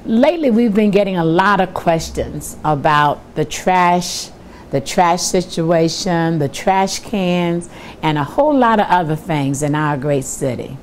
Lately, we've been getting a lot of questions about the trash situation, the trash cans, and a whole lot of other things in our great city.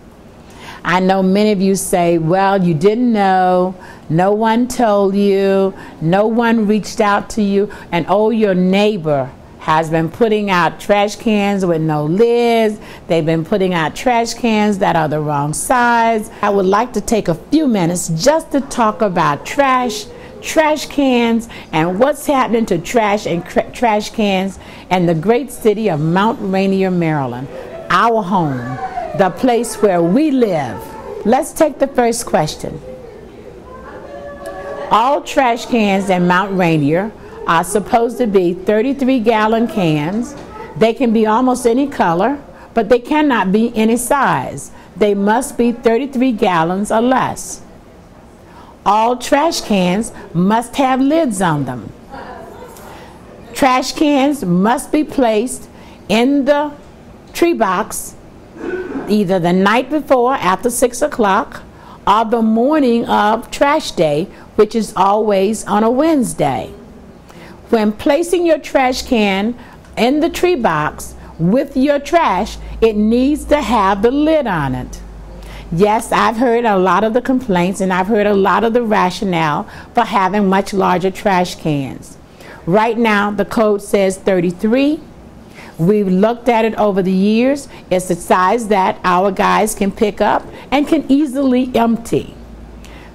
I know many of you say, well, you didn't know, no one told you, no one reached out to you, and oh, your neighbor has been putting out trash cans with no lids. They've been putting out trash cans that are the wrong size. I would like to take a few minutes just to talk about trash cans, and what's happening to trash trash cans in the great city of Mount Rainier, Maryland, our home, the place where we live. Let's take the first question. All trash cans in Mount Rainier are supposed to be 33-gallon cans. They can be almost any color, but they cannot be any size. They must be 33 gallons or less. All trash cans must have lids on them. Trash cans must be placed in the tree box either the night before after 6 o'clock or the morning of trash day, which is always on a Wednesday. When placing your trash can in the tree box with your trash, it needs to have the lid on it. Yes, I've heard a lot of the complaints, and I've heard a lot of the rationale for having much larger trash cans. Right now, the code says 33. We've looked at it over the years. It's a size that our guys can pick up and can easily empty.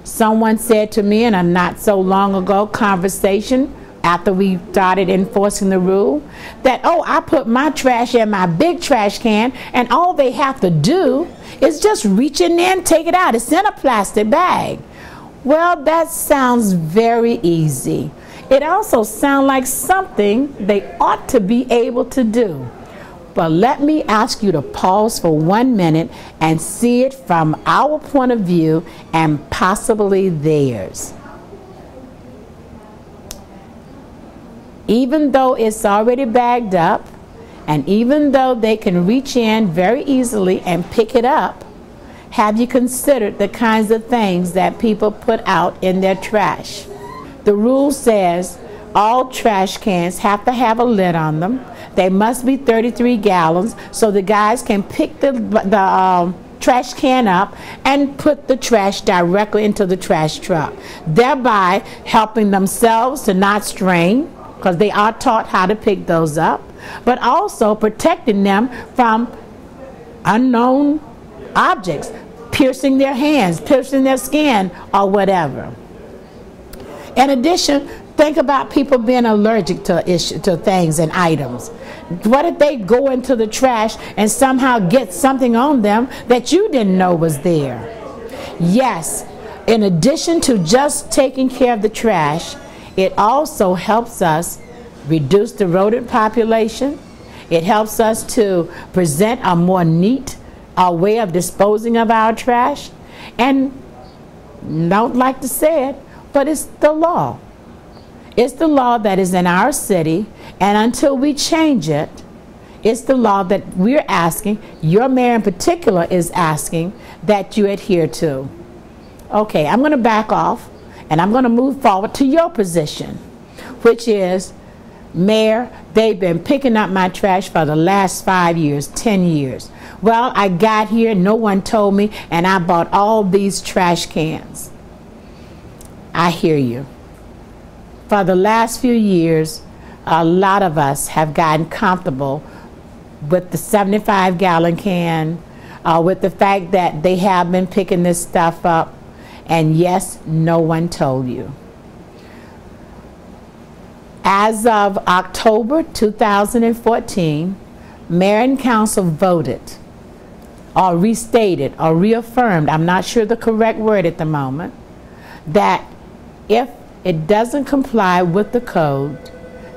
Someone said to me in a not so long ago conversation after we started enforcing the rule that, oh, I put my trash in my big trash can and all they have to do is just reach in there and take it out. It's in a plastic bag. Well, that sounds very easy. It also sounds like something they ought to be able to do. But let me ask you to pause for 1 minute and see it from our point of view and possibly theirs. Even though it's already bagged up, and even though they can reach in very easily and pick it up, have you considered the kinds of things that people put out in their trash? The rule says all trash cans have to have a lid on them. They must be 33 gallons so the guys can pick the trash can up and put the trash directly into the trash truck, thereby helping themselves to not strain, because they are taught how to pick those up, but also protecting them from unknown objects, piercing their hands, piercing their skin, or whatever. In addition, think about people being allergic to things and items. What if they go into the trash and somehow get something on them that you didn't know was there? Yes, in addition to just taking care of the trash, it also helps us reduce the rodent population. It helps us to present a more neat way of disposing of our trash. And don't like to say it, but it's the law. It's the law that is in our city, and until we change it, it's the law that we're asking, your mayor in particular is asking, that you adhere to. Okay, I'm going to back off. And I'm going to move forward to your position, which is, Mayor, they've been picking up my trash for the last 5 years, 10 years. Well, I got here, no one told me, and I bought all these trash cans. I hear you. For the last few years, a lot of us have gotten comfortable with the 75-gallon can, with the fact that they have been picking this stuff up. And yes, no one told you. As of October 2014, Mayor and Council voted or restated or reaffirmed, I'm not sure the correct word at the moment, that if it doesn't comply with the code,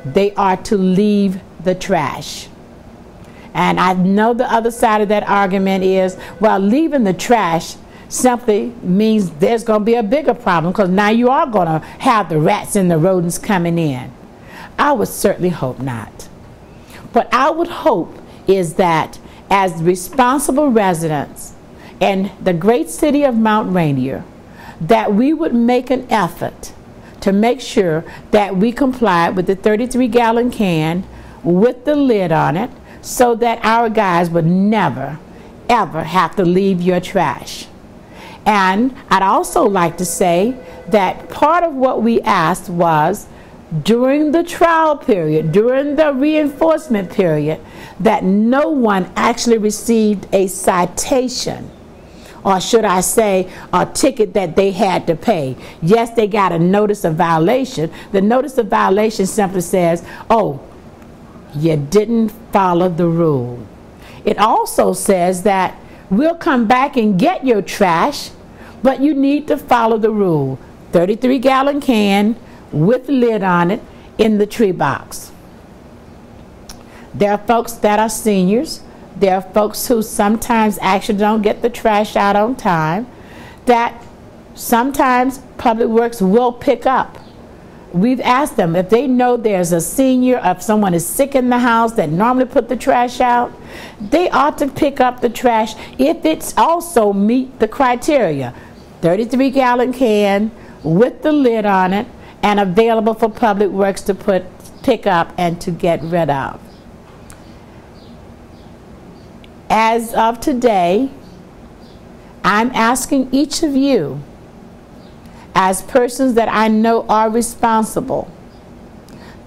they are to leave the trash. And I know the other side of that argument is, well, leaving the trash simply means there's going to be a bigger problem, because now you are going to have the rats and the rodents coming in. I would certainly hope not. What I would hope is that as responsible residents in the great city of Mount Rainier, that we would make an effort to make sure that we comply with the 33-gallon can with the lid on it, so that our guys would never, ever have to leave your trash. And I'd also like to say that part of what we asked was, during the trial period, during the reinforcement period, that no one actually received a citation, or should I say a ticket that they had to pay. Yes, they got a notice of violation. The notice of violation simply says, oh, you didn't follow the rule. It also says that we'll come back and get your trash, but you need to follow the rule. 33-gallon can with lid on it in the tree box. There are folks that are seniors. There are folks who sometimes actually don't get the trash out on time, that sometimes Public Works will pick up. We've asked them if they know there's a senior, if someone is sick in the house that normally put the trash out, they ought to pick up the trash if it's also meet the criteria. 33-gallon can with the lid on it and available for Public Works to pick up and to get rid of. As of today, I'm asking each of you, as persons that I know are responsible,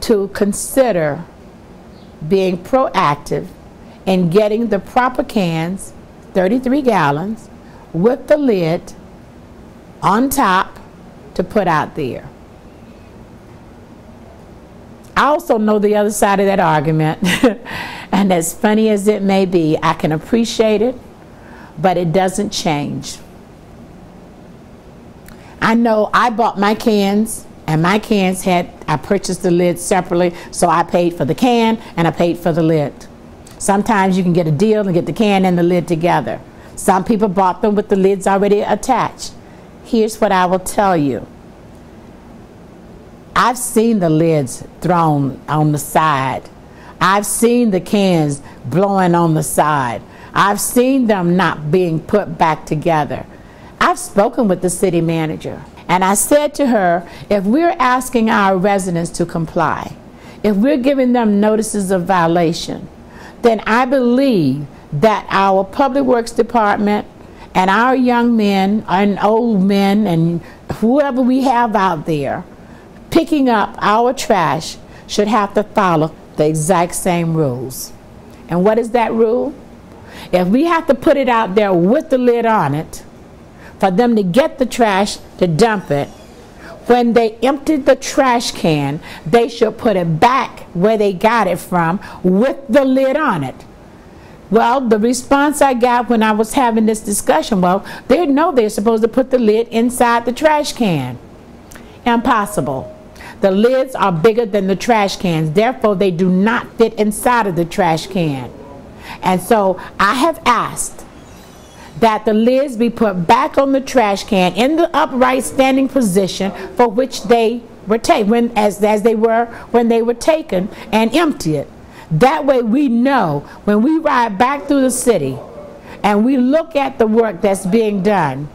to consider being proactive in getting the proper cans, 33 gallons, with the lid on top to put out there. I also know the other side of that argument, and as funny as it may be, I can appreciate it, but it doesn't change. I know I bought my cans, and my cans I purchased the lid separately, so I paid for the can and I paid for the lid. Sometimes you can get a deal and get the can and the lid together. Some people bought them with the lids already attached. Here's what I will tell you. I've seen the lids thrown on the side. I've seen the cans blowing on the side. I've seen them not being put back together. I've spoken with the city manager, and I said to her, if we're asking our residents to comply, if we're giving them notices of violation, then I believe that our Public Works Department and our young men and old men and whoever we have out there picking up our trash should have to follow the exact same rules. And what is that rule? If we have to put it out there with the lid on it, for them to get the trash to dump it, when they emptied the trash can, they should put it back where they got it from with the lid on it. Well, the response I got when I was having this discussion, well, they know they're supposed to put the lid inside the trash can. Impossible. The lids are bigger than the trash cans, therefore they do not fit inside of the trash can. And so I have asked that the lids be put back on the trash can in the upright standing position for which they were taken, as they were when they were taken, and empty it. That way we know when we ride back through the city and we look at the work that's being done,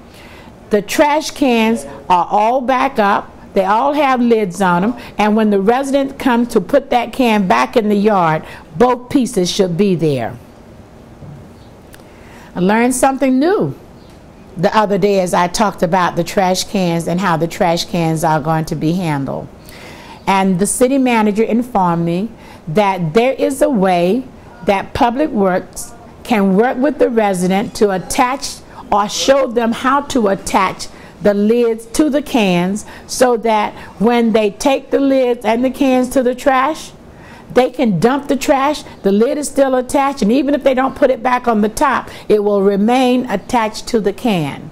the trash cans are all back up. They all have lids on them, and when the resident comes to put that can back in the yard, both pieces should be there. I learned something new the other day as I talked about the trash cans and how the trash cans are going to be handled. And the city manager informed me that there is a way that Public Works can work with the resident to attach or show them how to attach the lids to the cans, so that when they take the lids and the cans to the trash, they can dump the trash, the lid is still attached, and even if they don't put it back on the top, it will remain attached to the can.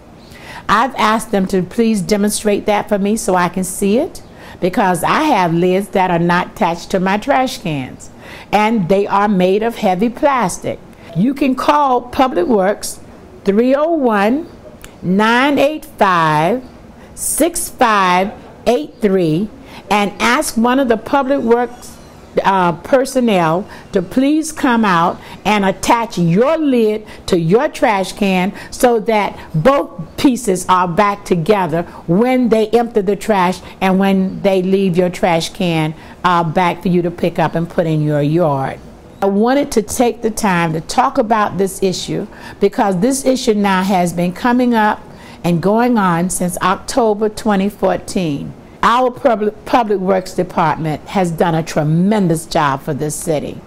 I've asked them to please demonstrate that for me so I can see it, because I have lids that are not attached to my trash cans, and they are made of heavy plastic. You can call Public Works 301-985-6583 and ask one of the Public Works personnel to please come out and attach your lid to your trash can so that both pieces are back together when they empty the trash and when they leave your trash can back for you to pick up and put in your yard. I wanted to take the time to talk about this issue because this issue now has been coming up and going on since October 2014. Our Public Works Department has done a tremendous job for this city.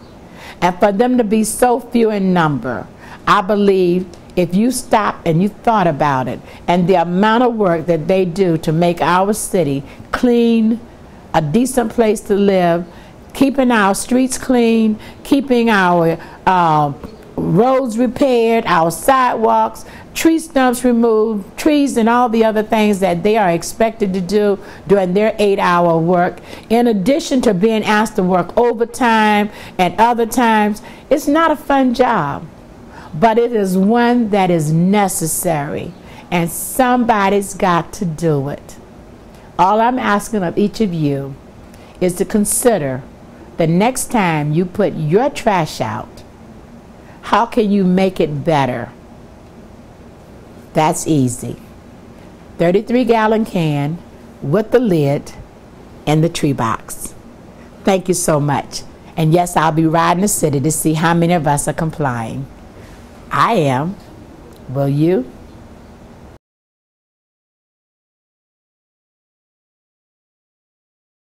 And for them to be so few in number, I believe if you stop and you thought about it and the amount of work that they do to make our city clean, a decent place to live, keeping our streets clean, keeping our roads repaired, our sidewalks, tree stumps removed, trees and all the other things that they are expected to do during their 8-hour work, in addition to being asked to work overtime and other times. It's not a fun job, but it is one that is necessary, and somebody's got to do it. All I'm asking of each of you is to consider the next time you put your trash out, how can you make it better? That's easy. 33-gallon can with the lid and the tree box. Thank you so much. And yes, I'll be riding the city to see how many of us are complying. I am. Will you?